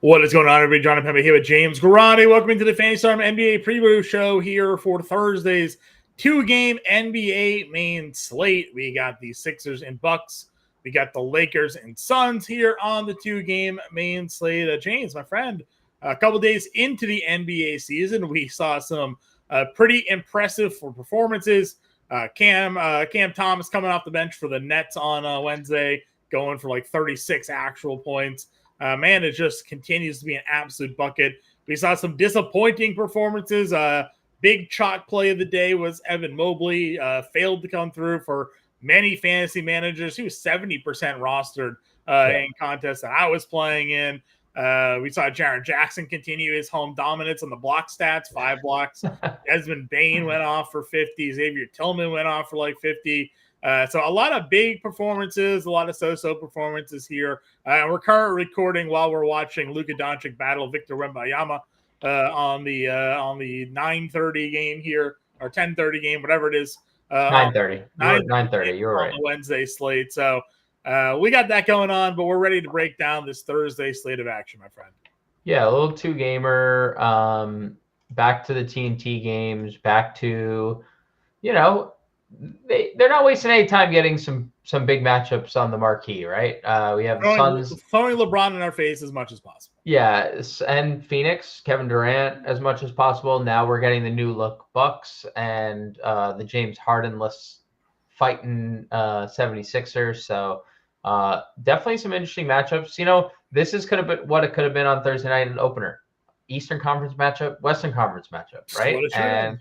What is going on, everybody? Jon Impemba here with James Grande. Welcome to the Fantasy Storm NBA preview show here for Thursday's two-game NBA main slate. We got the Sixers and Bucks. We got the Lakers and Suns here on the two-game main slate. James, my friend, a couple days into the NBA season, we saw some pretty impressive performances. Cam Thomas coming off the bench for the Nets on Wednesday, going for like 36 actual points. Man, it just continues to be an absolute bucket. We saw some disappointing performances. Big chalk play of the day was Evan Mobley. Failed to come through for many fantasy managers. He was 70% rostered in contests that I was playing in. We saw Jaren Jackson continue his home dominance on the block stats, 5 blocks. Desmond Bane went off for 50. Xavier Tillman went off for like 50. So a lot of big performances, a lot of so-so performances here. We're currently recording while we're watching Luka Doncic battle Victor Wembanyama on the 9:30 game here, or 10:30 game, whatever it is. 9:30. 9:30. You're right. On the Wednesday slate. So we got that going on, but we're ready to break down this Thursday slate of action, my friend. Yeah, a little two-gamer. Back to the TNT games. Back to, they're not wasting any time getting some big matchups on the marquee, right? We have Suns throwing LeBron in our face as much as possible. Yeah, and Phoenix, Kevin Durant as much as possible. Now we're getting the new look Bucks and the James Harden-less fighting 76ers. So definitely some interesting matchups. This is could have been what it could have been on Thursday night in opener. Eastern Conference matchup, Western Conference matchup, right? And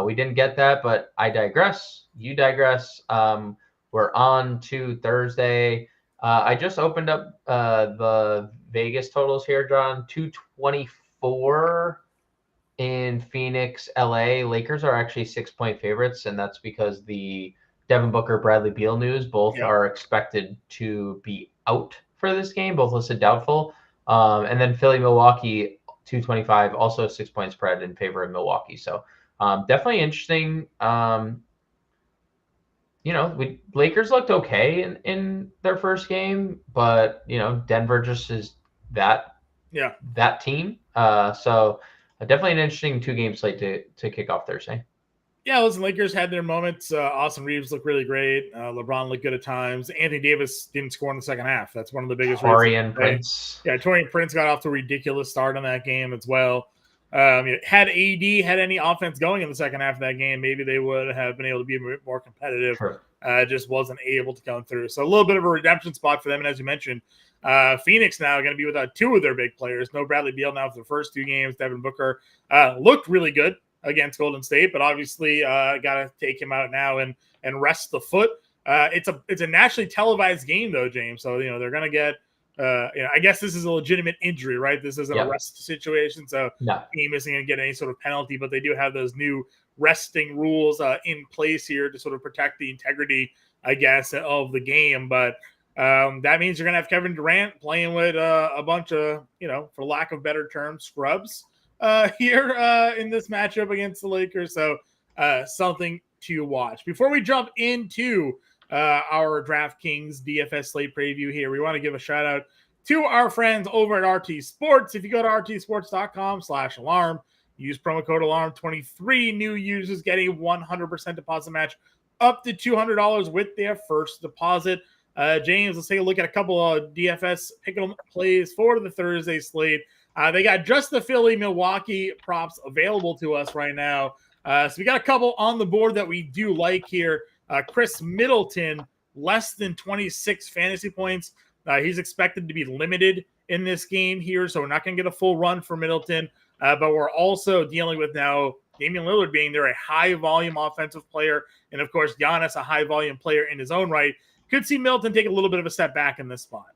we didn't get that, but I digress. You digress. We're on to Thursday. I just opened up the Vegas totals here, John. 224 in Phoenix, LA. Lakers are actually 6-point favorites, and that's because the Devin Booker, Bradley Beal news both are expected to be out for this game, both listed doubtful. And then Philly, Milwaukee, 225, also a 6-point spread in favor of Milwaukee. So definitely interesting. Lakers looked okay in their first game, but Denver just is that team. So definitely an interesting 2-game slate to kick off Thursday. Yeah, listen, Lakers had their moments. Austin Reeves looked really great. LeBron looked good at times. Anthony Davis didn't score in the second half. That's one of the biggest reasons. Prince. Yeah, Taurean Prince got off to a ridiculous start on that game as well. Had AD had any offense going in the second half of that game, maybe they would have been able to be a bit more competitive. Sure. Just wasn't able to come through. So a little bit of a redemption spot for them. And as you mentioned, Phoenix now going to be without 2 of their big players. No Bradley Beal now for the first 2 games. Devin Booker looked really good against Golden State, but obviously got to take him out now and rest the foot. It's a nationally televised game though, James. So they're going to get. I guess this is a legitimate injury, right? This isn't a rest situation, so team isn't going to get any sort of penalty. But they do have those new resting rules in place here to sort of protect the integrity, I guess, of the game. But that means you're going to have Kevin Durant playing with a bunch of, for lack of better terms, scrubs here in this matchup against the Lakers. So something to watch. Before we jump into our DraftKings DFS slate preview here, we want to give a shout out to our friends over at RT Sports. If you go to rtsports.com/alarm, use promo code ALARM23, new users get a 100% deposit match up to $200 with their first deposit. James, let's take a look at a couple of DFS pick-em plays for the Thursday slate. They got just the Philly Milwaukee props available to us right now. So we got a couple on the board that we do like here. Chris Middleton, less than 26 fantasy points. He's expected to be limited in this game here, so we're not going to get a full run for Middleton. But we're also dealing with now Damian Lillard being there, a high-volume offensive player, and, of course, Giannis, a high-volume player in his own right. Could see Middleton take a little bit of a step back in this spot.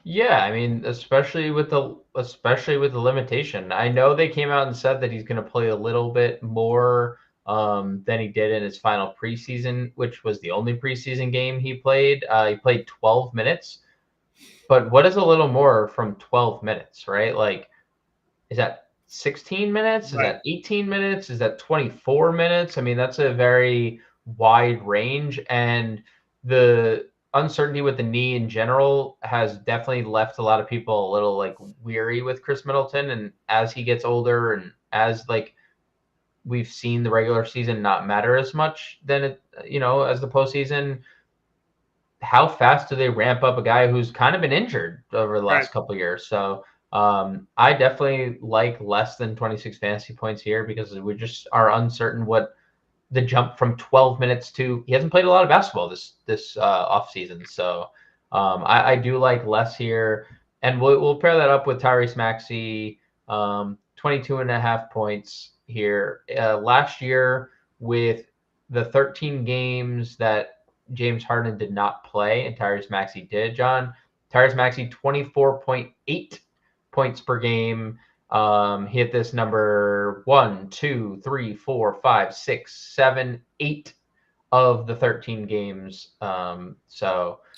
Yeah, I mean, especially with the limitation. I know they came out and said that he's going to play a little bit more than he did in his final preseason, which was the only preseason game he played. He played 12 minutes. But what is a little more from 12 minutes, right? Like, is that 16 minutes? Is that 18 minutes? Is that 24 minutes? I mean, that's a very wide range. And the uncertainty with the knee in general has definitely left a lot of people a little like weary with Chris Middleton. And as he gets older and as like we've seen the regular season not matter as much than it, as the postseason, how fast do they ramp up a guy who's kind of been injured over the last couple of years? So I definitely like less than 26 fantasy points here because we just are uncertain what the jump from 12 minutes to he hasn't played a lot of basketball this off season. So I do like less here, and we'll pair that up with Tyrese Maxey, 22.5 points here. Last year with the 13 games that James Harden did not play and Tyrese Maxey did, John. Tyrese Maxey 24.8 points per game. He hit this number 1, 2, 3, 4, 5, 6, 7, 8 of the 13 games. And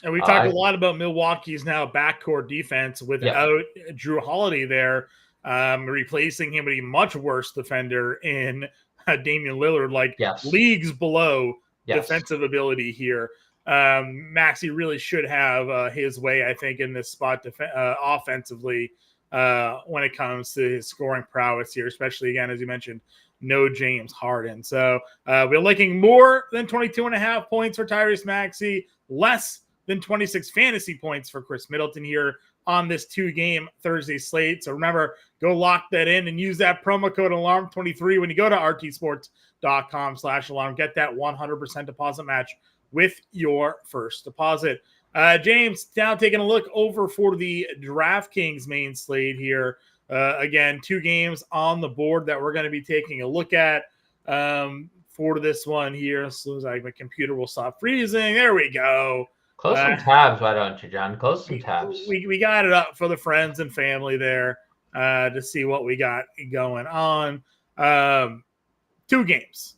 we talked a lot about Milwaukee's now backcourt defense without Drew Holiday there, replacing him with a much worse defender in Damian Lillard, leagues below defensive ability here. Maxey really should have his way, I think, in this spot offensively when it comes to his scoring prowess here, especially, again, as you mentioned, no James Harden. So we're looking more than 22.5 points for Tyrese Maxey, less than 26 fantasy points for Chris Middleton here on this 2-game Thursday slate. So remember, go lock that in and use that promo code ALARM23 when you go to rtsports.com/alarm. Get that 100% deposit match with your first deposit. James, now taking a look over for the DraftKings main slate here. Again, 2 games on the board that we're going to be taking a look at for this one here. As soon as my computer will stop freezing. There we go. Close some tabs, why don't you, John? Close some tabs. We got it up for the friends and family there to see what we got going on. 2 games.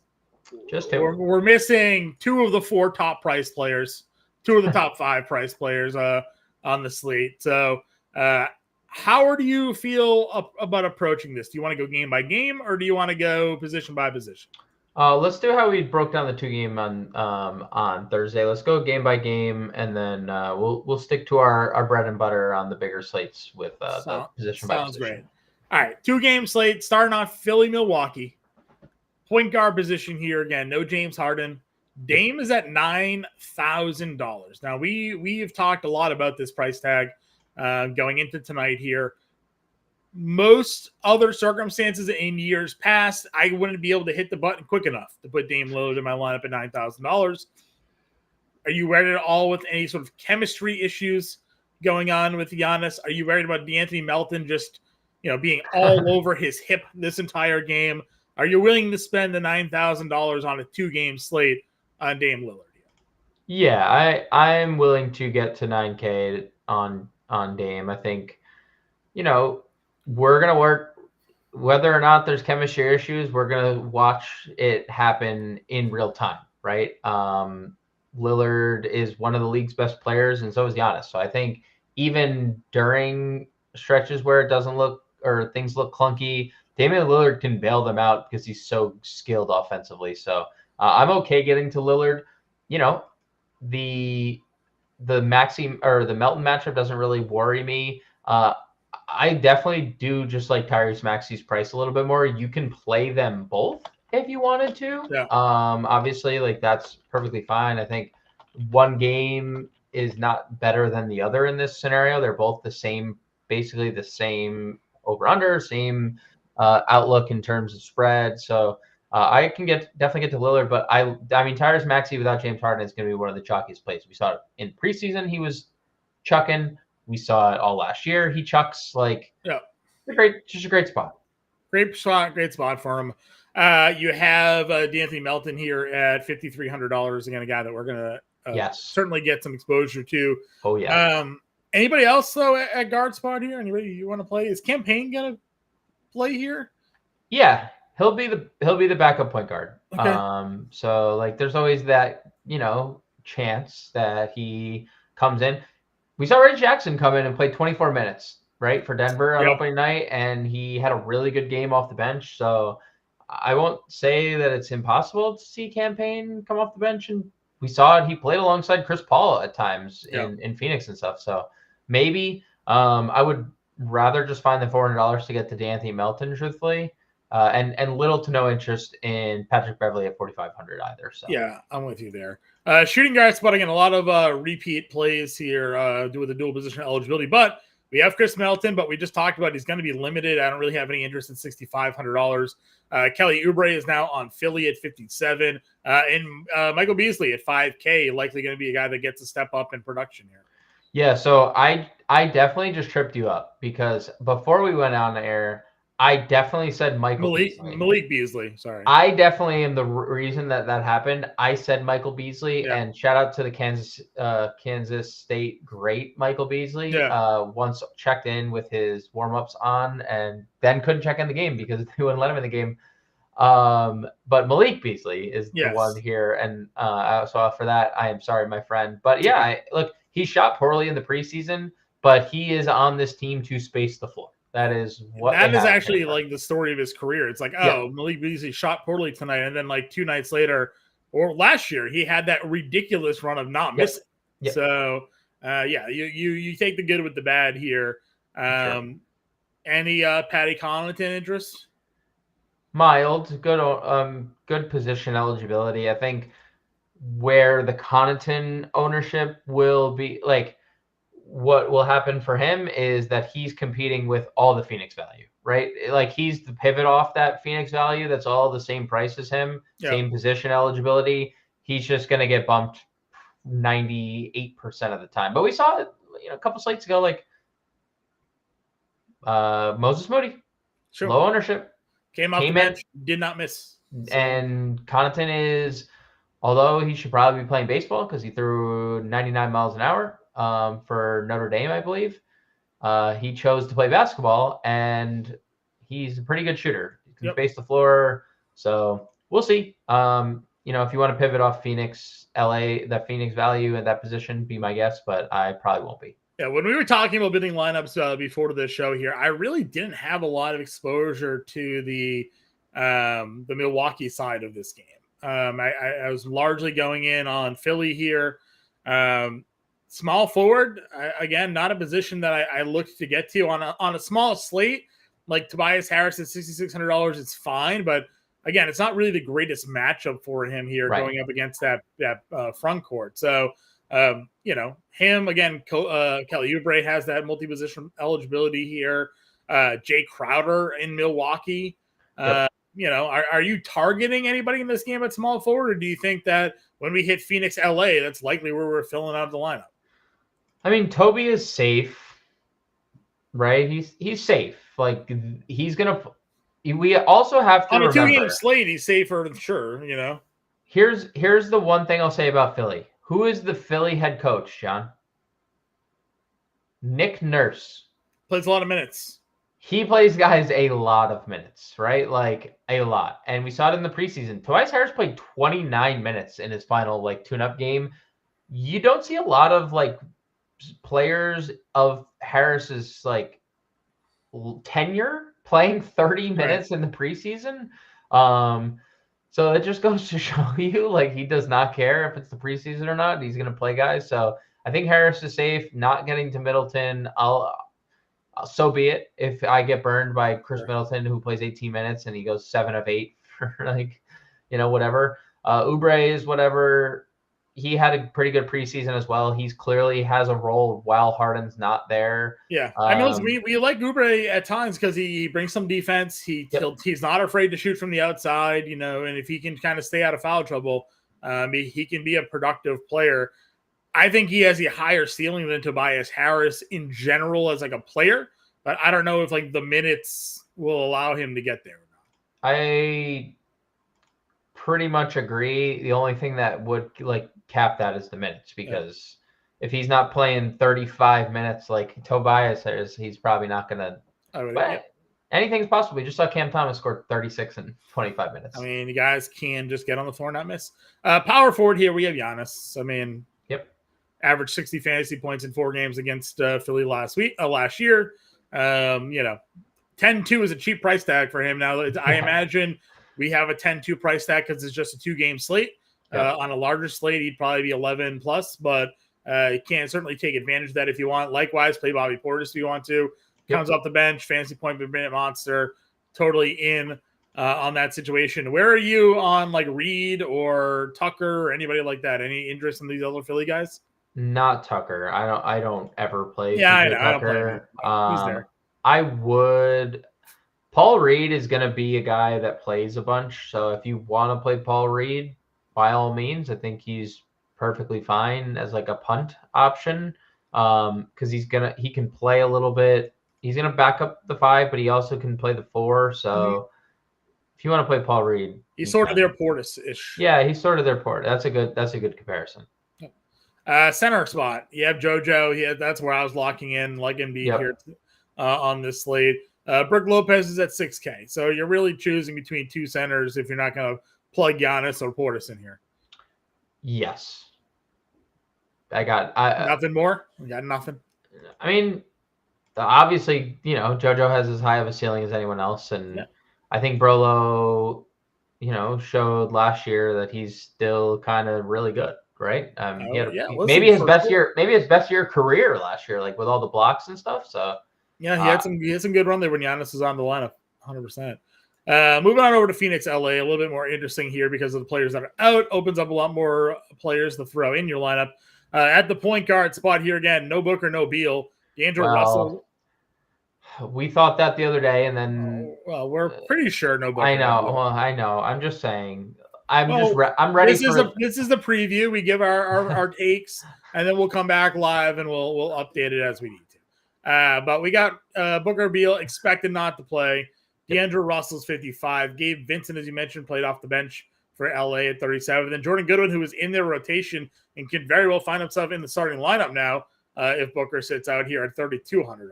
Just 2. We're missing 2 of the 4 top price players, 2 of the top 5 price players on the slate. So how do you feel about approaching this? Do you want to go game by game or do you want to go position by position? Let's do how we broke down the 2 game on Thursday. Let's go game by game, and then we'll stick to our bread and butter on the bigger slates with the position by position. Sounds great. All right, 2-game slate starting off Philly, Milwaukee. Point guard position here again. No James Harden. Dame is at $9,000. Now we have talked a lot about this price tag going into tonight here. Most other circumstances in years past, I wouldn't be able to hit the button quick enough to put Dame Lillard in my lineup at $9,000. Are you worried at all with any sort of chemistry issues going on with Giannis? Are you worried about D'Anthony Melton just, being all over his hip this entire game? Are you willing to spend the $9,000 on a 2-game slate on Dame Lillard? Yeah, I'm willing to get to 9K on Dame. I think, we're going to work whether or not there's chemistry issues. We're going to watch it happen in real time, right? Lillard is one of the league's best players, and so is Giannis. So I think even during stretches where it doesn't look or things look clunky, Damian Lillard can bail them out because he's so skilled offensively. So I'm okay getting to Lillard. The Maxey or the Melton matchup doesn't really worry me. I definitely do just like Tyrese Maxey's price a little bit more. You can play them both if you wanted to. Yeah. Obviously, that's perfectly fine. I think one game is not better than the other in this scenario. They're both basically the same over-under, same outlook in terms of spread. So I can definitely get to Lillard, but I mean Tyrese Maxey without James Harden is going to be one of the chalkiest plays. We saw it in preseason. He was chucking. We saw it all last year. He chucks just a great spot. Great spot for him. You have D'Anthony Melton here at $5,300. Again, a guy that we're going to certainly get some exposure to. Oh yeah. Anybody else though at guard spot here? Anybody you want to play? Is Campaign going to play here? Yeah, he'll be the backup point guard. Okay. So there's always that chance that he comes in. We saw Reggie Jackson come in and play 24 minutes, right, for Denver on opening night, and he had a really good game off the bench. So I won't say that it's impossible to see Campaign come off the bench and we saw it. He played alongside Chris Paul at times Yeah. in Phoenix and stuff. So maybe I would rather just find the $400 to get to D'Anthony Melton, truthfully, and little to no interest in Patrick Beverly at 4,500 either. So Yeah, I'm with you there. Shooting guard spot again, a lot of repeat plays here with the dual position eligibility, but we have Chris Middleton, but we just talked about he's going to be limited. I don't really have any interest in $6,500. Kelly Oubre is now on Philly at 57, and Michael Beasley at 5K, likely going to be a guy that gets a step up in production here. Yeah, so I definitely just tripped you up because before we went on the air, I definitely said Malik Beasley, sorry. I definitely am the reason that happened. I said Michael Beasley, Yeah. and shout out to the Kansas State great Michael Beasley. Yeah. Once checked in with his warm-ups on, and then couldn't check in the game because they wouldn't let him in the game. But Malik Beasley is the one here, and so for that, I am sorry, my friend. But yeah, look, he shot poorly in the preseason, but he is on this team to space the floor. That is what that is actually like the story of his career. It's like, Malik Beasley shot poorly tonight, and then like 2 nights later, or last year, he had that ridiculous run of not missing. So you take the good with the bad here. Sure. Any Patty Connaughton interest? Mild, good position eligibility. I think where the Connaughton ownership will be like, what will happen for him is that he's competing with all the Phoenix value, right? Like he's the pivot off that Phoenix value. That's all the same price as him, same position eligibility. He's just going to get bumped 98% of the time. But we saw it, a couple slates ago, like Moses Moody, low ownership. Came off the bench, did not miss. And Connaughton is, although he should probably be playing baseball because he threw 99 miles an hour for Notre Dame, I believe. He chose to play basketball, and he's a pretty good shooter. He can space the floor, so we'll see. If you want to pivot off Phoenix, LA, that Phoenix value at that position, be my guess, but I probably won't be. Yeah, when we were talking about bidding lineups before this show here, I really didn't have a lot of exposure to the Milwaukee side of this game. I was largely going in on Philly here. Small forward, again, not a position that I looked to get to on a small slate. Like Tobias Harris at $6,600, it's fine, but again, it's not really the greatest matchup for him here going up against that front court. So, him again, Kelly Oubre has that multi-position eligibility here. Jay Crowder in Milwaukee. Are you targeting anybody in this game at small forward, or do you think that when we hit Phoenix, LA, that's likely where we're filling out the lineup? I mean, Toby is safe, right? He's safe. Like he's gonna. We also have to on a remember, 2-game slate, he's safer, sure. Here's the one thing I'll say about Philly. Who is the Philly head coach, John? Nick Nurse. Plays a lot of minutes. He plays guys a lot of minutes, right? Like a lot. And we saw it in the preseason. Tobias Harris played 29 minutes in his final tune-up game. You don't see a lot of players of Harris's tenure playing 30 minutes in the preseason. So it just goes to show you he does not care if it's the preseason or not. He's going to play guys. So I think Harris is safe. Not getting to Middleton, so be it. If I get burned by Chris Middleton, who plays 18 minutes and he goes 7 of 8 for whatever. Oubre is whatever. He had a pretty good preseason as well. He's clearly has a role while Harden's not there. Yeah, we like Oubre at times because he brings some defense. He's not afraid to shoot from the outside, and if he can kind of stay out of foul trouble, he can be a productive player. I think he has a higher ceiling than Tobias Harris in general as a player, but I don't know if the minutes will allow him to get there or not. I pretty much agree. The only thing that would cap that is the minutes, because if he's not playing 35 minutes like Tobias is, he's probably not going to. But anything's possible. We just saw Cam Thomas scored 36 in 25 minutes. I mean, you guys can just get on the floor and not miss. Power forward here, we have Giannis. I mean, averaged 60 fantasy points in 4 games against Philly last year. 10-2 is a cheap price tag for him. Now, I imagine we have a 10-2 price tag because it's just a 2-game slate. On a larger slate, he'd probably be 11 plus, but you can certainly take advantage of that if you want. Likewise, play Bobby Portis if you want to. Comes off the bench, fantasy point per minute monster, totally in on that situation. Where are you on like Reed or Tucker or anybody like that? Any interest in these other Philly guys? Not Tucker. I don't ever play Yeah, I PJ know. I don't play him Tucker. either. He's there. I would. Paul Reed is going to be a guy that plays a bunch. So if you want to play Paul Reed, by all means, I think he's perfectly fine as like a punt option. Because he can play a little bit. He's gonna back up the 5, but he also can play the 4. So if you want to play Paul Reed, he's sort of their Portis-ish. Yeah, he's sort of their Portis. That's a good comparison. Center spot. You have JoJo. Yeah, that's where I was locking in, like Embiid here on this slate. Brook Lopez is at 6K. So you're really choosing between two centers if you're not going to plug Giannis or Portis in here. Yes. I got nothing more. We got nothing. I mean, obviously, JoJo has as high of a ceiling as anyone else, and I think Brolo, showed last year that he's still kind of really good, right? Maybe his best year career last year, like with all the blocks and stuff. So yeah, he had some good run there when Giannis was on the lineup, 100%. Moving on over to Phoenix, LA, a little bit more interesting here because of the players that are out. Opens up a lot more players to throw in your lineup. At the point guard spot here again, no Booker, no Beal. D'Angelo Russell. We thought that the other day, and then we're pretty sure no Booker. I know. No well, I know. I'm just saying. I'm ready. This is the preview. We give our takes, and then we'll come back live and we'll update it as we need to. But we got Booker, Beal expected not to play. D'Angelo Russell's 55. Gabe Vincent, as you mentioned, played off the bench for LA at 37. Then Jordan Goodwin, who was in their rotation and can very well find himself in the starting lineup now if Booker sits out here at $3,200.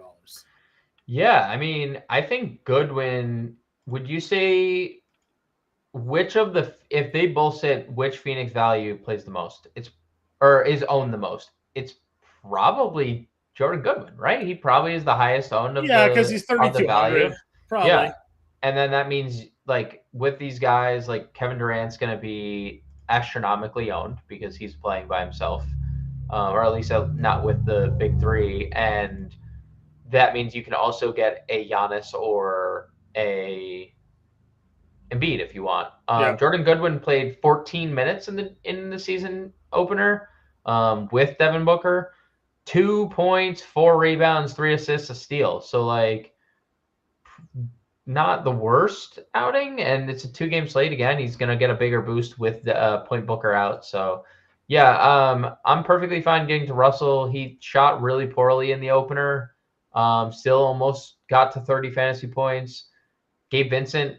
Yeah, I mean, I think Goodwin, would you say if they both sit, which Phoenix value plays the most? Is owned the most? It's probably Jordan Goodwin, right? He probably is the highest owned of because he's 3,200. Probably. Yeah. And then that means like with these guys, like Kevin Durant's going to be astronomically owned because he's playing by himself, or at least not with the big three. And that means you can also get a Giannis or a Embiid if you want. Jordan Goodwin played 14 minutes in the season opener with Devin Booker, 2 points, 4 rebounds, 3 assists, a steal. So like not the worst outing, and it's a 2-game slate again. He's going to get a bigger boost with the point Booker out. So yeah, I'm perfectly fine getting to Russell. He shot really poorly in the opener. Still almost got to 30 fantasy points. Gabe Vincent,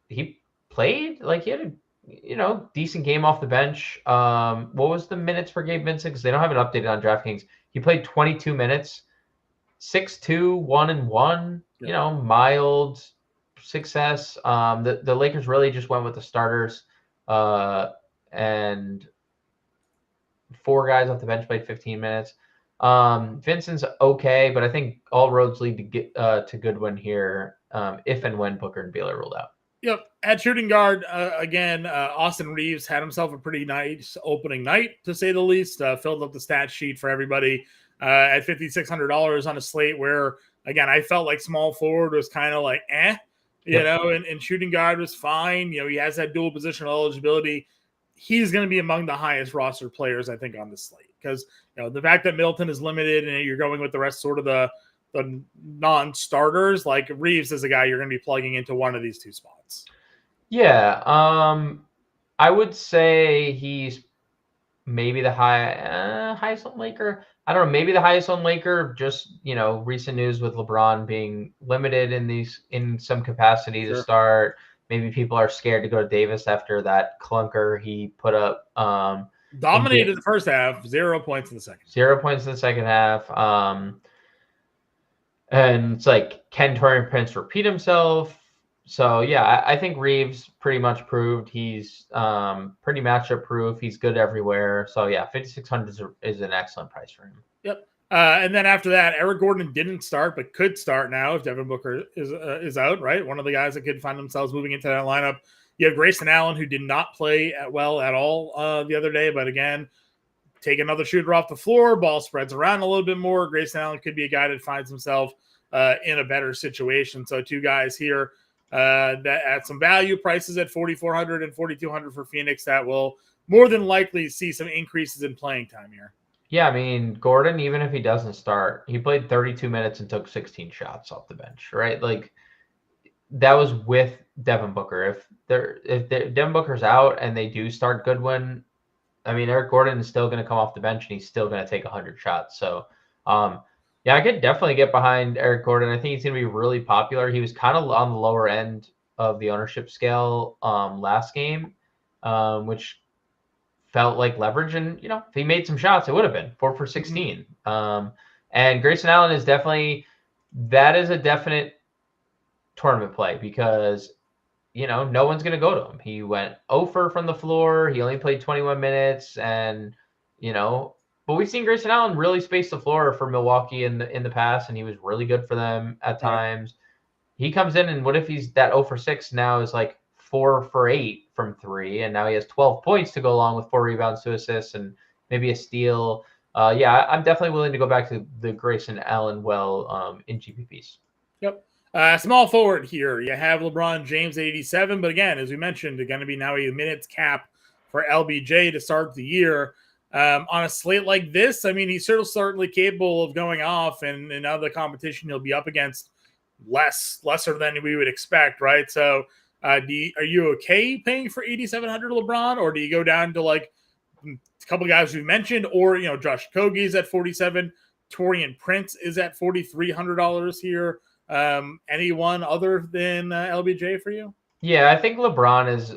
he played like he had a decent game off the bench. What was the minutes for Gabe Vincent? Because they don't have it updated on DraftKings. He played 22 minutes, 6-2, 1-1. Mild success. The Lakers really just went with the starters, and 4 guys off the bench played 15 minutes. Vincent's okay, but I think all roads lead to Goodwin here if and when Booker and Beal are ruled out. Yep. At shooting guard, again, Austin Reeves had himself a pretty nice opening night, to say the least. Filled up the stat sheet for everybody at $5,600 on a slate where, again, I felt like small forward was kind of like, and shooting guard was fine. He has that dual positional eligibility. He's going to be among the highest roster players, I think, on the slate because the fact that Middleton is limited and you're going with the rest sort of the non-starters, like Reeves is a guy you're going to be plugging into one of these 2 spots. Yeah, I would say he's maybe the highest owned Laker. I don't know, maybe the highest owned Laker. Just recent news with LeBron being limited in some capacity to start. Maybe people are scared to go to Davis after that clunker he put up. Dominated the first half, 0 points in the second. 0 points in the second half. And it's like, can Taurean Prince repeat himself? So yeah, I think Reeves pretty much proved he's pretty matchup proof. He's good everywhere. So yeah, 5,600 is an excellent price for him. Yep. And then after that, Eric Gordon didn't start, but could start now if Devin Booker is out, right? One of the guys that could find themselves moving into that lineup. You have Grayson Allen, who did not play well at all the other day, but again, take another shooter off the floor, ball spreads around a little bit more. Grayson Allen could be a guy that finds himself in a better situation. So two guys here that at some value prices at 4,400 and 4,200 for Phoenix that will more than likely see some increases in playing time here. Yeah, I mean, Gordon, even if he doesn't start, he played 32 minutes and took 16 shots off the bench, right? Like, that was with Devin Booker. If Devin Booker's out and they do start Goodwin, I mean, Eric Gordon is still going to come off the bench and he's still going to take 100 shots. So, yeah, I could definitely get behind Eric Gordon. I think he's going to be really popular. He was kind of on the lower end of the ownership scale last game, which felt like leverage. And, if he made some shots, it would have been 4 for 16. And Grayson Allen is that is a definite tournament play because, no one's going to go to him. He went 0 from the floor. He only played 21 minutes and, but we've seen Grayson Allen really space the floor for Milwaukee in the past, and he was really good for them at times. He comes in, and what if he's that 0 for 6 now is like 4 for 8 from 3, and now he has 12 points to go along with 4 rebounds, 2 assists, and maybe a steal. I'm definitely willing to go back to the Grayson Allen in GPPs. Yep. Small forward here. You have LeBron James at 87, but again, as we mentioned, they're going to be now a minutes cap for LBJ to start the year. On a slate like this, I mean, he's certainly capable of going off, and in other competition, he'll be up against lesser than we would expect, right? So, are you okay paying for 8,700 LeBron, or do you go down to like a couple of guys we've mentioned, or Josh Okogie's at 47, Taurean Prince is at $4,300 here? Anyone other than LBJ for you? Yeah, I think LeBron is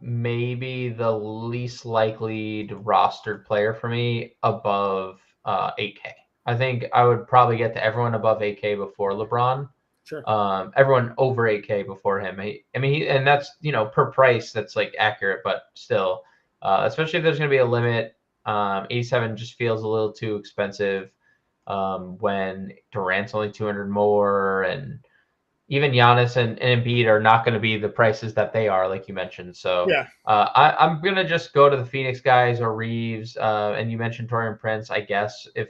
maybe the least likely rostered player for me above 8K. I think I would probably get to everyone above 8K before LeBron. Sure. Everyone over 8K before him. And that's, per price, that's like accurate, but still, especially if there's going to be a limit, 87 just feels a little too expensive when Durant's only 200 more, and even Giannis and Embiid are not going to be the prices that they are, like you mentioned. So yeah, I'm going to just go to the Phoenix guys or Reeves. And you mentioned Taurean Prince, I guess. If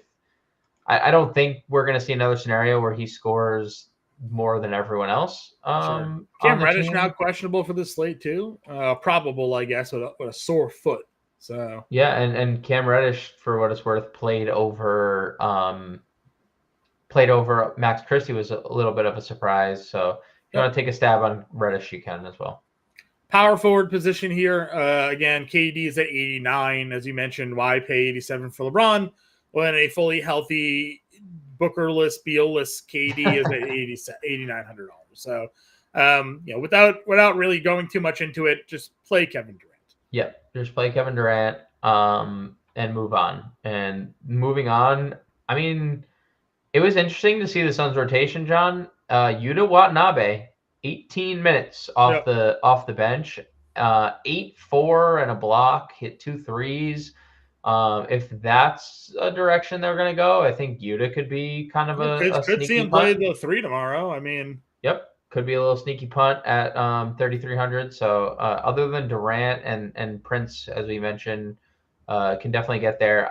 I don't think we're going to see another scenario where he scores more than everyone else. sure. Cam Reddish now questionable for the slate too. Probable, I guess, with a sore foot. So yeah, and Cam Reddish, for what it's worth, played over Max Christie, was a little bit of a surprise. So if you want to take a stab on Reddish, you can as well. Power forward position here. Again, KD is at 89. As you mentioned, why pay 87 for LeBron when a fully healthy Bookerless, Beal-less KD is at $8,900. So, without really going too much into it, just play Kevin Durant. Yep, just play Kevin Durant and move on. And moving on, I mean, it was interesting to see the Suns' rotation, John. Yuta Watanabe, 18 minutes off the bench, 8-4 and a block, hit 2 threes. If that's a direction they're going to go, I think Yuta could be kind of a could see him play the 3 tomorrow. I mean, yep, could be a little sneaky punt at 3,300. So other than Durant and Prince, as we mentioned, can definitely get there.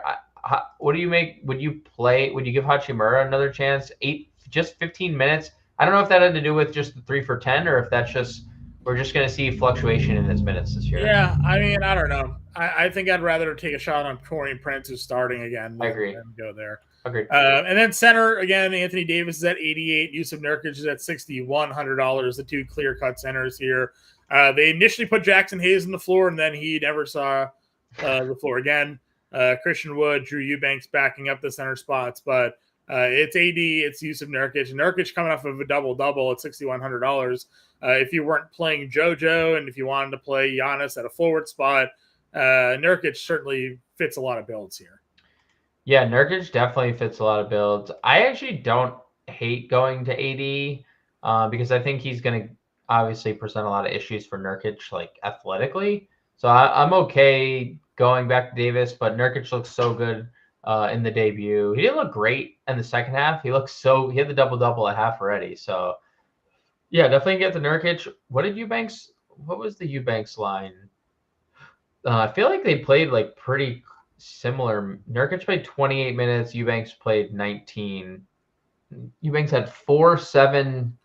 What do you make? Would you give Hachimura another chance? 15 minutes. I don't know if that had to do with just the 3 for 10, or if that's just we're just going to see fluctuation in his minutes this year. Yeah, I mean, I don't know. I think I'd rather take a shot on Taurean Prince, who's starting again. I agree. Than go there. Agreed. And then center again, Anthony Davis is at 88. Yusuf Nurkic is at $6,100. The two clear-cut centers here. They initially put Jackson Hayes on the floor, and then he never saw the floor again. Christian Wood, Drew Eubanks backing up the center spots, but it's AD, it's Yusuf Nurkic. Nurkic coming off of a double-double at $6,100. If you weren't playing JoJo and if you wanted to play Giannis at a forward spot, Nurkic certainly fits a lot of builds here. Yeah, Nurkic definitely fits a lot of builds. I actually don't hate going to AD because I think he's going to obviously present a lot of issues for Nurkic, like athletically. So I'm okay going back to Davis, but Nurkic looks so good in the debut. He didn't look great in the second half. He had the double-double at half already. So, yeah, definitely get the Nurkic. What did Eubanks what was the Eubanks line? I feel like they played like pretty similar. Nurkic played 28 minutes. Eubanks played 19. Eubanks had 4, 7,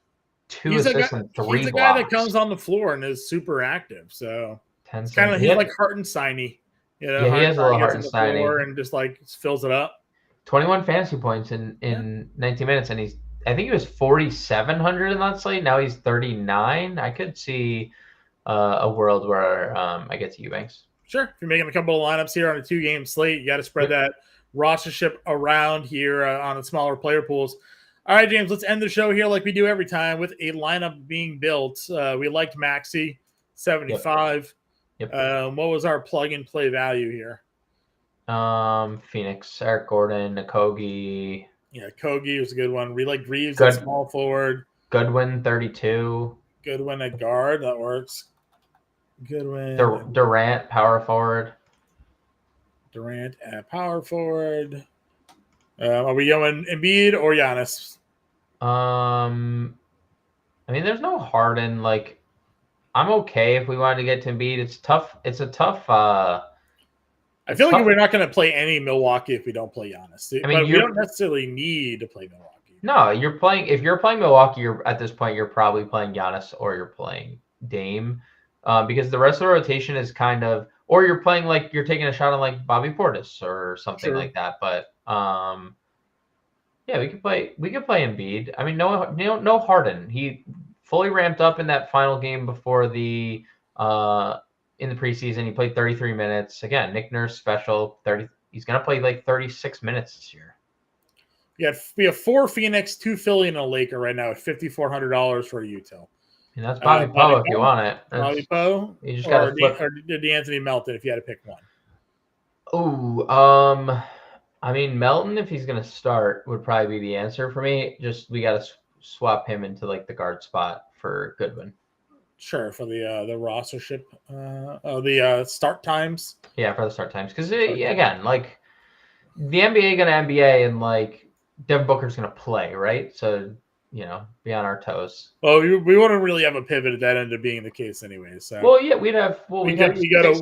2 assists and 3 He's a guy that blocks. comes on the floor and is super active. So 10 it's kind of seconds. he's like Hartensteiny. You know, Yeah, he has a little gets on the floor Hartensteiny. and just like fills it up. 21 fantasy points in 19 minutes, and I think he was 4,700 in that slate. Now he's 39. I could see a world where I get to Eubanks. Sure. If you're making a couple of lineups here on a 2-game slate, you got to spread that rostership around here on the smaller player pools. All right, James, let's end the show here like we do every time with a lineup being built. We liked Maxey, 75. Yep. What was our plug-and-play value here? Phoenix, Eric Gordon, Okogie. Yeah, Kogi was a good one. We like Reeves at small forward. Goodwin, 32. Goodwin at guard. That works. Goodwin. Durant, power forward. Durant at power forward. Are we going Embiid or Giannis? I mean, there's no Harden. Like, I'm okay if we wanted to get to Embiid. It's tough. It's a tough. I feel like we're not going to play any Milwaukee if we don't play Giannis. I mean, but we don't necessarily need to play Milwaukee. No, you're playing. If you're playing Milwaukee, at this point you're probably playing Giannis or you're playing Dame, because the rest of the rotation is kind of, or you're playing like you're taking a shot on like Bobby Portis or something like that. But yeah, we could play Embiid. I mean, no Harden. He fully ramped up in that final game before the in the preseason. He played 33 minutes. Again, Nick Nurse special. 30. He's gonna play like 36 minutes this year. We have 4 Phoenix, 2 Philly, and a Laker right now at $5,400 for a util. And that's Bobby Poe if you want it. Bobby Poe, you just got to flip. Or D'Anthony Melton if you had to pick one. Oh, I mean Melton if he's gonna start would probably be the answer for me. Just we got to swap him into like the guard spot for Goodwin. Sure, for the rostership, the start times. Yeah, for the start times, because again, like the NBA gonna NBA and like Devin Booker's gonna play, right? So be on our toes. Well, we wouldn't really have a pivot if that ended up being the case anyway. So well, yeah, we'd have 6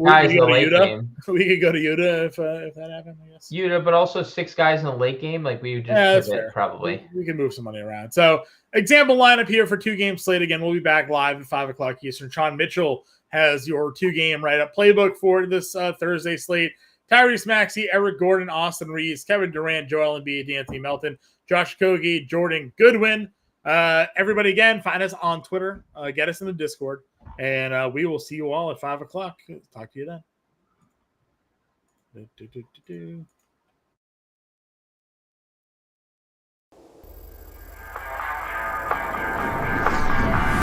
guys in the late game. We could go to Utah if that happened. I guess Utah, but also 6 guys in the late game. Like we would just pivot probably. We can move some money around. So example lineup here for 2-game slate. Again, we'll be back live at 5:00 Eastern. Sean Mitchell has your 2-game write-up playbook for this Thursday slate. Tyrese Maxey, Eric Gordon, Austin Reeves, Kevin Durant, Joel Embiid, D'Anthony Melton, Josh Okogie, Jordan Goodwin. Everybody, again, find us on Twitter. Get us in the Discord. And we will see you all at 5:00. Talk to you then.